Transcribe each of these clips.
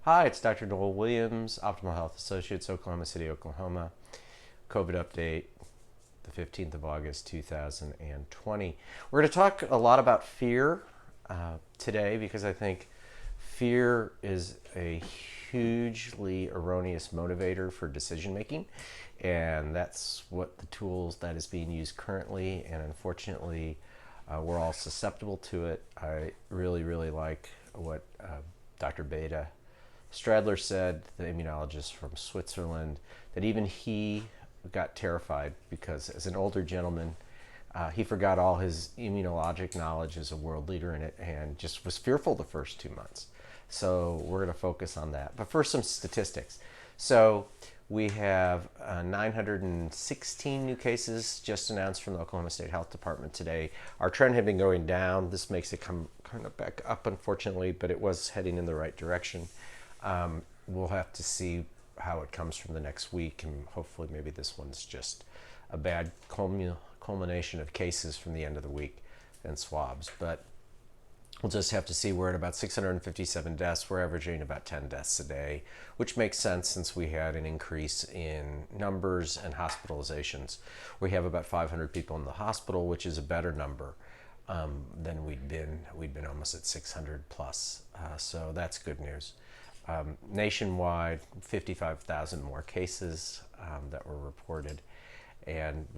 Hi, it's Dr. Noel Williams, Optimal Health Associates, Oklahoma City, Oklahoma. COVID update, the 15th of August, 2020. We're going to talk a lot about fear today because I think fear is a hugely erroneous motivator for decision making. And that's what the tools that is being used currently. And unfortunately, we're all susceptible to it. I really, really like what Dr. Beta Stradler said, the immunologist from Switzerland, that even he got terrified because as an older gentleman, he forgot all his immunologic knowledge as a world leader in it and just was fearful the first 2 months. So we're going to focus on that. But first, some statistics. So we have 916 new cases just announced from the Oklahoma State Health Department today. Our trend had been going down. This makes it come kind of back up, unfortunately, but it was heading in the right direction. We'll have to see how it comes from the next week, and hopefully maybe this one's just a bad culmination of cases from the end of the week and swabs. But we'll just have to see. We're at about 657 deaths. We're averaging about 10 deaths a day, which makes sense since we had an increase in numbers and hospitalizations. We have about 500 people in the hospital, which is a better number than we'd been. We'd been almost at 600 plus, so that's good news. Nationwide, 55,000 more cases that were reported, and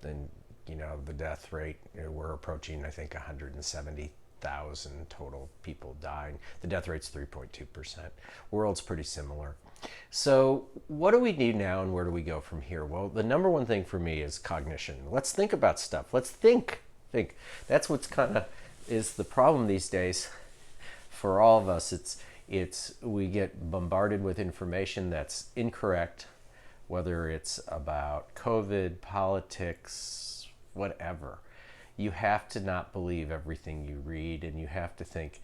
the death rate, we're approaching, I think, 170,000 total people dying. The death rate's 3.2%. World's pretty similar. So what do we need now, and where do we go from here? Well, the number one thing for me is cognition. Let's think about stuff. Let's think. That's what's kind of is the problem these days for all of us. It's we get bombarded with information that's incorrect, whether it's about COVID, politics, whatever. You have to not believe everything you read, and you have to think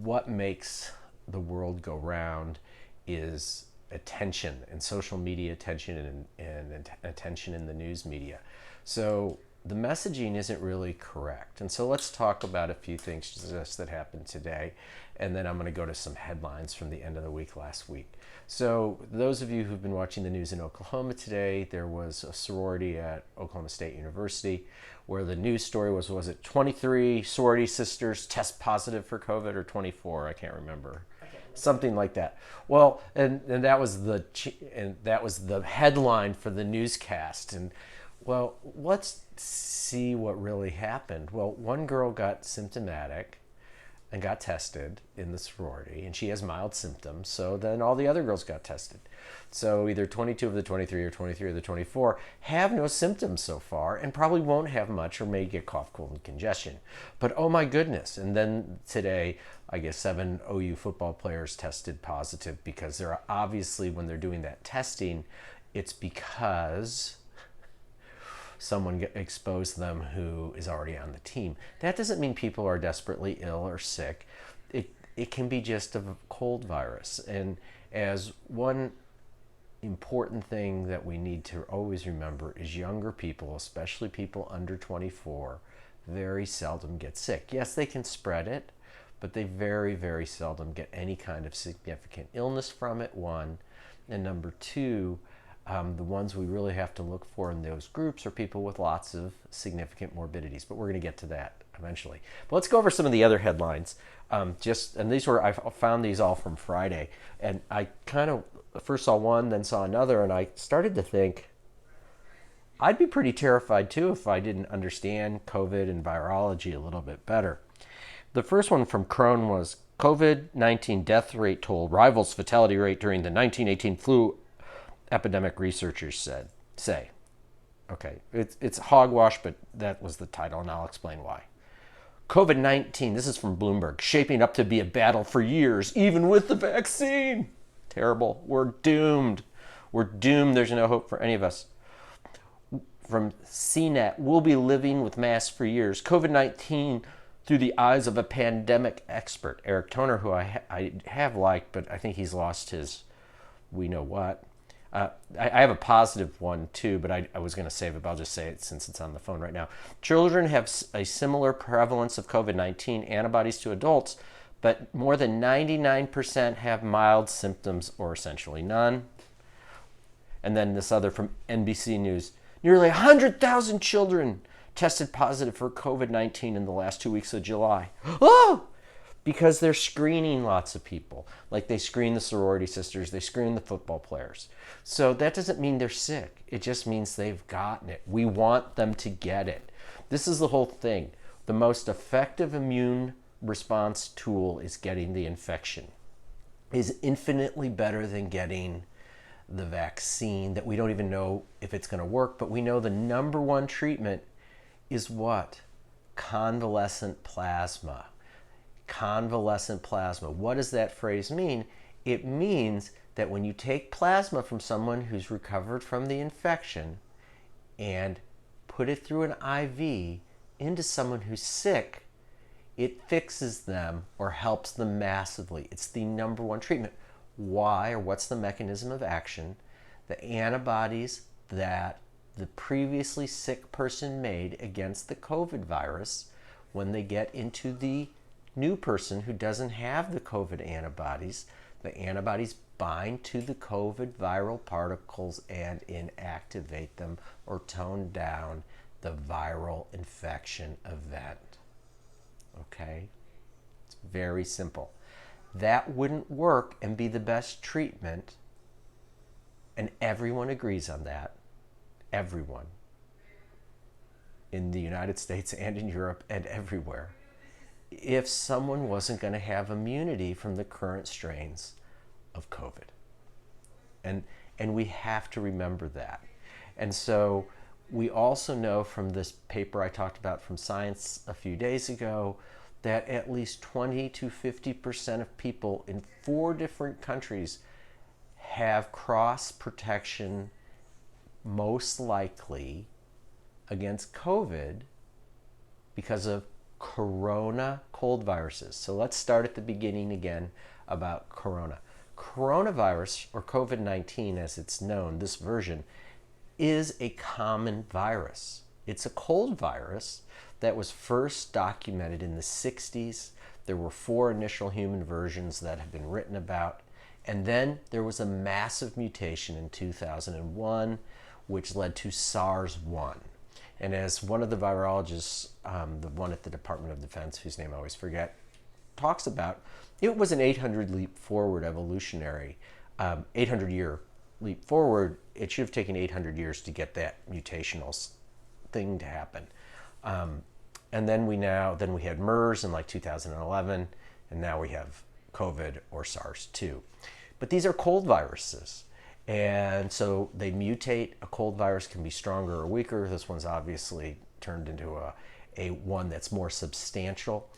what makes the world go round is attention and social media attention and attention in the news media. So the messaging isn't really correct. And so let's talk about a few things just that happened today, and then I'm going to go to some headlines from the end of the week last week. So those of you who've been watching the news in Oklahoma today, there was a sorority at Oklahoma State University where the news story was it 23 sorority sisters test positive for COVID, or 24? I can't remember. Something like that. Well, and that was the headline for the newscast. And well, let's see what really happened. Well, one girl got symptomatic and got tested in the sorority, and she has mild symptoms, so then all the other girls got tested. So either 22 of the 23 or 23 of the 24 have no symptoms so far, and probably won't have much, or may get cough, cold, and congestion. But oh my goodness. And then today, I guess 7 OU football players tested positive, because they're obviously, when they're doing that testing, it's because someone exposed them who is already on the team. That doesn't mean people are desperately ill or sick. It can be just a cold virus. And as one important thing that we need to always remember is younger people, especially people under 24, very seldom get sick. Yes, they can spread it, but they very, very seldom get any kind of significant illness from it, one. And number two, the ones we really have to look for in those groups are people with lots of significant morbidities, but we're going to get to that eventually. But let's go over some of the other headlines. And I found these all from Friday, and I kind of first saw one, then saw another, and I started to think I'd be pretty terrified too if I didn't understand COVID and virology a little bit better. The first one from Crone was COVID-19 death rate toll rivals fatality rate during the 1918 flu epidemic, researchers say. Okay, it's hogwash, but that was the title, and I'll explain why. COVID-19, this is from Bloomberg, shaping up to be a battle for years, even with the vaccine. Terrible. We're doomed. There's no hope for any of us. From CNET, we'll be living with masks for years. COVID-19 through the eyes of a pandemic expert. Eric Toner, who I have liked, but I think he's lost his we know what. I have a positive one too, but I was going to save it, but I'll just say it since it's on the phone right now. Children have a similar prevalence of COVID-19 antibodies to adults, but more than 99% have mild symptoms or essentially none. And then this other from NBC News, nearly 100,000 children tested positive for COVID-19 in the last 2 weeks of July. Oh! Because they're screening lots of people. Like they screen the sorority sisters, they screen the football players. So that doesn't mean they're sick. It just means they've gotten it. We want them to get it. This is the whole thing. The most effective immune response tool is getting the infection. Is infinitely better than getting the vaccine that we don't even know if it's going to work, but we know the number one treatment is what? Convalescent plasma. Convalescent plasma. What does that phrase mean? It means that when you take plasma from someone who's recovered from the infection and put it through an IV into someone who's sick, it fixes them or helps them massively. It's the number one treatment. Why, or what's the mechanism of action? The antibodies that the previously sick person made against the COVID virus, when they get into the new person who doesn't have the COVID antibodies, the antibodies bind to the COVID viral particles and inactivate them or tone down the viral infection event. Okay? It's very simple. That wouldn't work and be the best treatment, and everyone agrees on that. Everyone. In the United States and in Europe and everywhere. If someone wasn't going to have immunity from the current strains of COVID. And we have to remember that. And so we also know from this paper I talked about from Science a few days ago that at least 20 to 50% of people in 4 different countries have cross protection, most likely against COVID, because of corona cold viruses. So let's start at the beginning again about corona. Coronavirus, or COVID-19 as it's known, this version, is a common virus. It's a cold virus that was first documented in the 60s. There were 4 initial human versions that have been written about. And then there was a massive mutation in 2001, which led to SARS-1. And as one of the virologists, the one at the Department of Defense, whose name I always forget, talks about, it was an 800 leap forward evolutionary, 800-year leap forward. It should have taken 800 years to get that mutational thing to happen. And then we had MERS in like 2011, and now we have COVID or SARS-2. But these are cold viruses. And so they mutate. A cold virus can be stronger or weaker. This one's obviously turned into a one that's more substantial.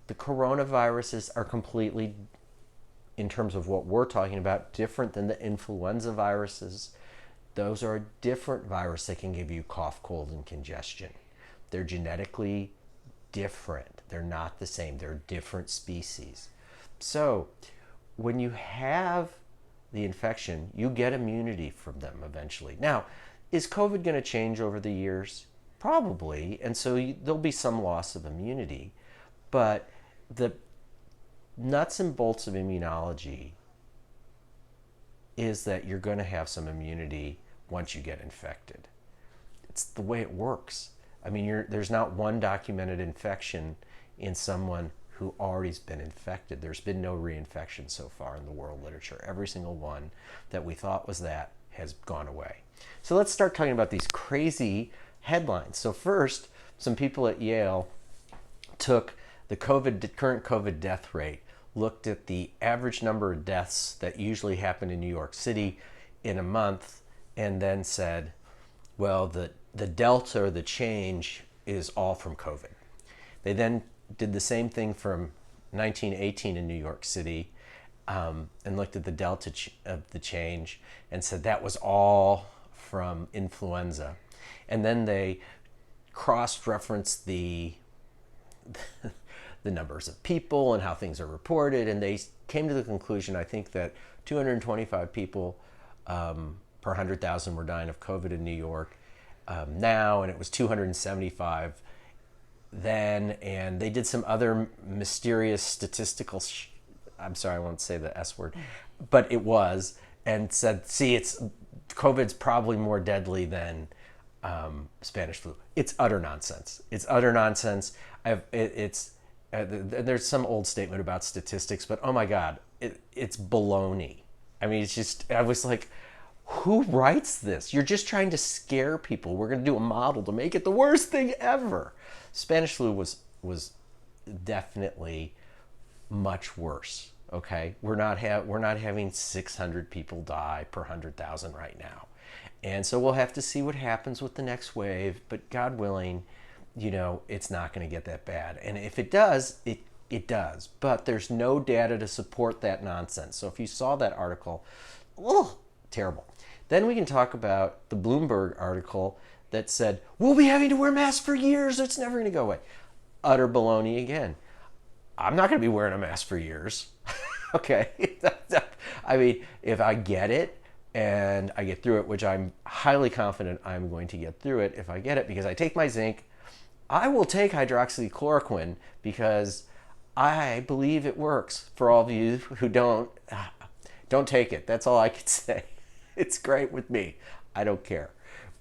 The coronaviruses are completely, in terms of what we're talking about, different than the influenza viruses. Those are a different virus that can give you cough, cold, and congestion. They're genetically different. They're not the same. They're different species. So when you have the infection, you get immunity from them eventually. Now, is COVID going to change over the years? Probably, and so there'll be some loss of immunity, but the nuts and bolts of immunology is that you're going to have some immunity once you get infected. It's the way it works. I mean, there's not one documented infection in someone who already's been infected. There's been no reinfection so far in the world literature. Every single one that we thought was that has gone away. So let's start talking about these crazy headlines. So first, some people at Yale took the current COVID death rate, looked at the average number of deaths that usually happen in New York City in a month, and then said, well, the delta or the change is all from COVID. They then did the same thing from 1918 in New York City, and looked at the delta of the change and said that was all from influenza. And then they cross-referenced the numbers of people and how things are reported, and they came to the conclusion, I think, that 225 people per 100,000 were dying of COVID in New York now, and it was 275 then, and they did some other mysterious statistical I'm sorry, I won't say the S word, but it was, and said, see, it's COVID's probably more deadly than Spanish flu. It's utter nonsense. It's utter nonsense. There's some old statement about statistics, but oh my God, it's baloney. I mean, it's just, I was like, who writes this? You're just trying to scare people. We're going to do a model to make it the worst thing ever. Spanish flu was definitely much worse. Okay, we're not having 600 people die per 100,000 right now, and so we'll have to see what happens with the next wave. But God willing, it's not going to get that bad. And if it does, it does. But there's no data to support that nonsense. So if you saw that article, oh, terrible. Then we can talk about the Bloomberg article that said we'll be having to wear masks for years. It's never going to go away. Utter baloney again. I'm not going to be wearing a mask for years. Okay. I mean, if I get it and I get through it, which I'm highly confident I'm going to get through it if I get it, because I take my zinc, I will take hydroxychloroquine because I believe it works. For all of you who don't take it. That's all I can say. It's great with me. I don't care.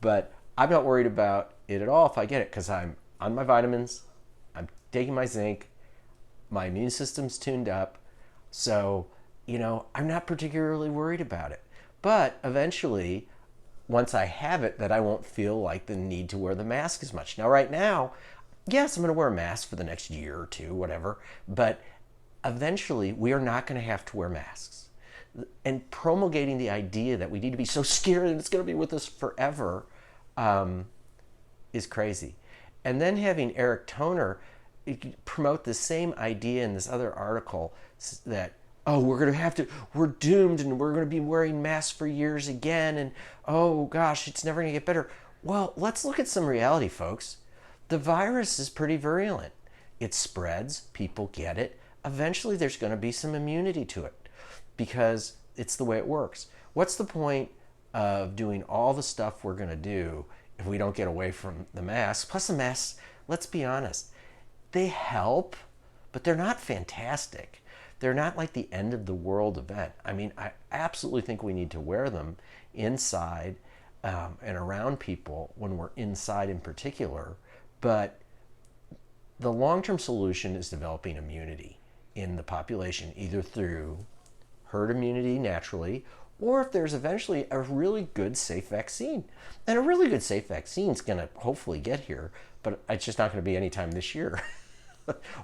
But I'm not worried about it at all if I get it, because I'm on my vitamins, I'm taking my zinc, my immune system's tuned up. So, I'm not particularly worried about it. But eventually, once I have it, that I won't feel like the need to wear the mask as much. Now, right now, yes, I'm going to wear a mask for the next year or two, whatever. But eventually, we are not going to have to wear masks. And promulgating the idea that we need to be so scared that it's going to be with us forever is crazy. And then having Eric Toner promote the same idea in this other article that, oh, we're doomed and we're going to be wearing masks for years again. And oh gosh, it's never going to get better. Well, let's look at some reality, folks. The virus is pretty virulent. It spreads, people get it. Eventually there's going to be some immunity to it because it's the way it works. What's the point of doing all the stuff we're going to do if we don't get away from the masks? Plus the masks, let's be honest, they help, but they're not fantastic. They're not like the end of the world event. I mean, I absolutely think we need to wear them inside and around people when we're inside in particular. But the long-term solution is developing immunity in the population, either through herd immunity naturally, or if there's eventually a really good, safe vaccine. And a really good, safe vaccine is going to hopefully get here, but it's just not going to be anytime this year.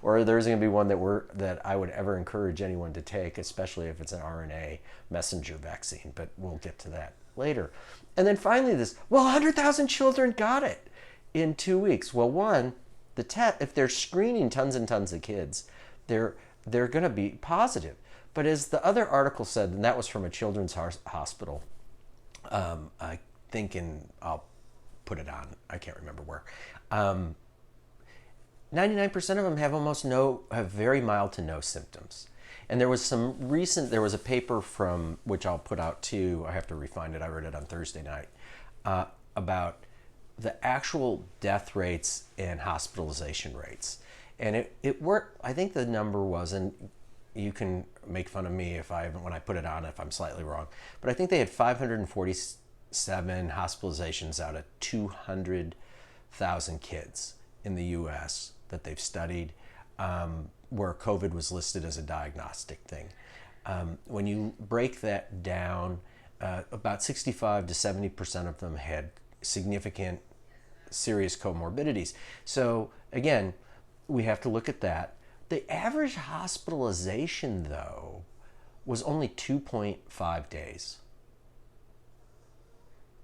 Or there isn't going to be one that I would ever encourage anyone to take, especially if it's an RNA messenger vaccine. But we'll get to that later. And then finally, 100,000 children got it in 2 weeks. Well, one, if they're screening tons and tons of kids, they're going to be positive. But as the other article said, and that was from a children's hospital, I think I'll put it on, I can't remember where. 99% of them have very mild to no symptoms. And there was a paper from, which I'll put out too, I have to refine it, I read it on Thursday night, about the actual death rates and hospitalization rates. And it worked, I think the number was, and you can make fun of me when I put it on if I'm slightly wrong, but I think they had 547 hospitalizations out of 200,000 kids in the US that they've studied, where COVID was listed as a diagnostic thing. When you break that down, about 65 to 70% of them had significant serious comorbidities. So again, we have to look at that. The average hospitalization, though, was only 2.5 days.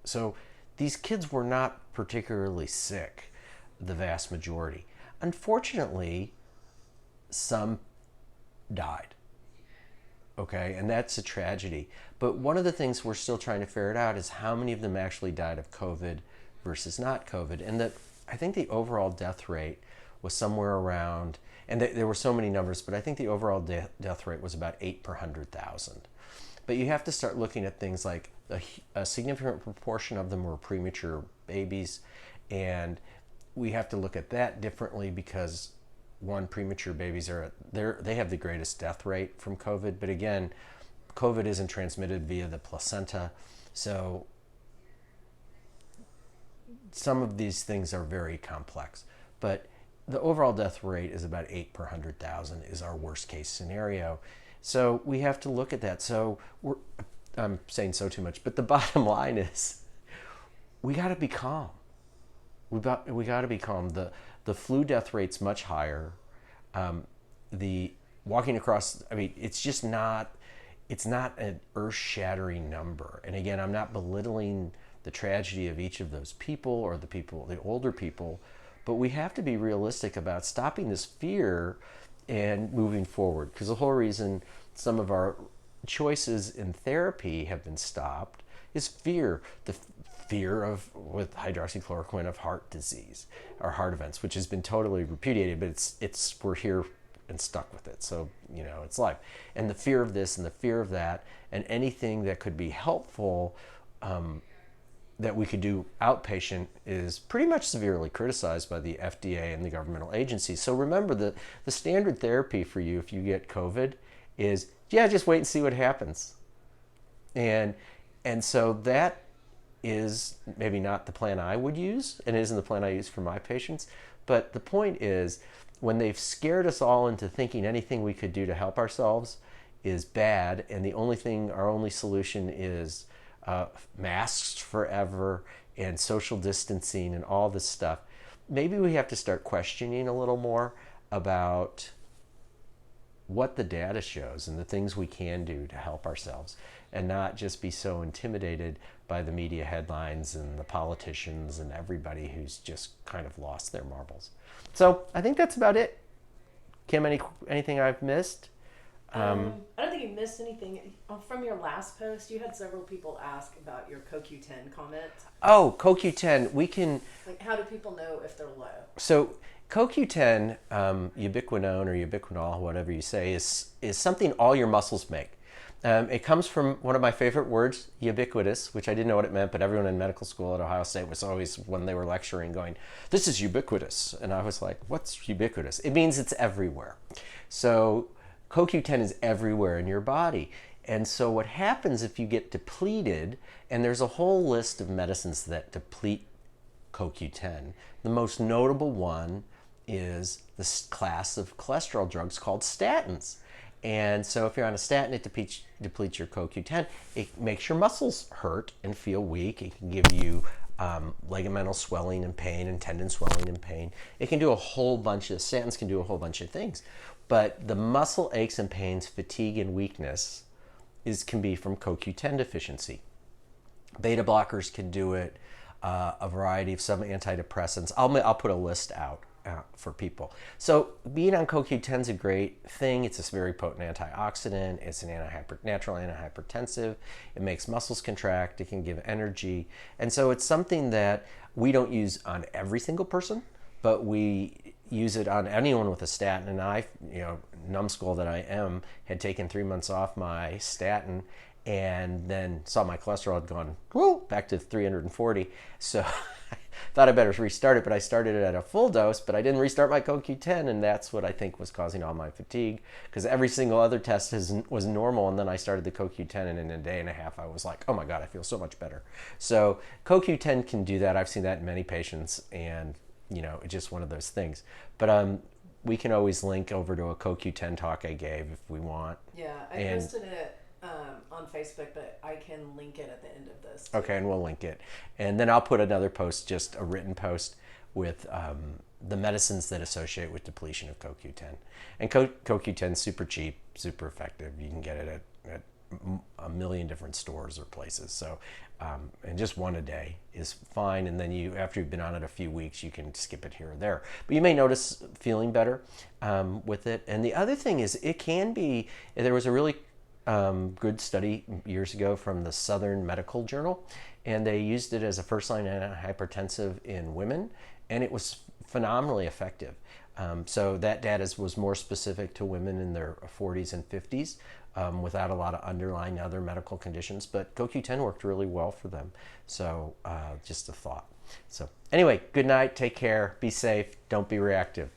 So these kids were not particularly sick, the vast majority. Unfortunately, some died. Okay, and that's a tragedy. But one of the things we're still trying to ferret out is how many of them actually died of COVID versus not COVID. And I think the overall death rate was somewhere around, and there were so many numbers, but I think the overall death rate was about 8 per 100,000. But you have to start looking at things like a significant proportion of them were premature babies, and we have to look at that differently because one, premature babies they have the greatest death rate from COVID, but again, COVID isn't transmitted via the placenta, so some of these things are very complex, but the overall death rate is about 8 per 100,000 is our worst case scenario. So we have to look at that. So I'm saying so too much, but the bottom line is we got to be calm. We got to be calm. The flu death rate's much higher. The walking across, I mean, it's not an earth-shattering number. And again, I'm not belittling the tragedy of each of those people or the older people, but we have to be realistic about stopping this fear and moving forward. Because the whole reason some of our choices in therapy have been stopped is fear. The fear of, with hydroxychloroquine, of heart disease or heart events, which has been totally repudiated, but we're here and stuck with it. So, it's life. And the fear of this and the fear of that, and anything that could be helpful that we could do outpatient is pretty much severely criticized by the FDA and the governmental agencies. So remember, the standard therapy for you if you get COVID is, just wait and see what happens. And so that is maybe not the plan I would use, and it isn't the plan I use for my patients. But the point is, when they've scared us all into thinking anything we could do to help ourselves is bad, and our only solution is masks forever and social distancing and all this stuff, maybe we have to start questioning a little more about what the data shows and the things we can do to help ourselves, and not just be so intimidated by the media headlines and the politicians and everybody who's just kind of lost their marbles. So I think that's about it. Kim, anything I've missed? I don't think you missed anything. From your last post, you had several people ask about your CoQ10 comment. Oh, CoQ10, we can... Like, how do people know if they're low? So CoQ10, ubiquinone or ubiquinol, whatever you say, is something all your muscles make. It comes from one of my favorite words, ubiquitous, which I didn't know what it meant, but everyone in medical school at Ohio State was always, when they were lecturing, going, "This is ubiquitous." And I was like, what's ubiquitous? It means it's everywhere. So CoQ10 is everywhere in your body. And so what happens if you get depleted, and there's a whole list of medicines that deplete CoQ10. The most notable one is this class of cholesterol drugs called statins. And so if you're on a statin, it depletes your CoQ10. It makes your muscles hurt and feel weak. It can give you ligamental swelling and pain and tendon swelling and pain. Statins can do a whole bunch of things. But the muscle aches and pains, fatigue, and weakness can be from CoQ10 deficiency. Beta blockers can do it, a variety of some antidepressants. I'll put a list out for people. So being on CoQ10 is a great thing. It's a very potent antioxidant. It's an natural antihypertensive. It makes muscles contract. It can give energy. And so it's something that we don't use on every single person, but we use it on anyone with a statin. And I, numbskull that I am, had taken 3 months off my statin and then saw my cholesterol had gone back to 340. So I thought I better restart it, but I started it at a full dose, but I didn't restart my CoQ10, and that's what I think was causing all my fatigue, because every single other test was normal, and then I started the CoQ10, and in a day and a half I was like, oh my God, I feel so much better. So CoQ10 can do that. I've seen that in many patients, and it's just one of those things. But we can always link over to a CoQ10 talk I gave if we want. Yeah, I posted it on Facebook, but I can link it at the end of this too. Okay, and we'll link it. And then I'll put another post, just a written post, with the medicines that associate with depletion of CoQ10. And CoQ10 is super cheap, super effective. You can get it at a million different stores or places. So, and just one a day is fine. And then after you've been on it a few weeks, you can skip it here or there. But you may notice feeling better with it. And the other thing is, there was a really good study years ago from the Southern Medical Journal, and they used it as a first-line antihypertensive in women, and it was phenomenally effective. So that data was more specific to women in their 40s and 50s without a lot of underlying other medical conditions, but CoQ10 worked really well for them. So just a thought. So anyway, good night. Take care. Be safe. Don't be reactive.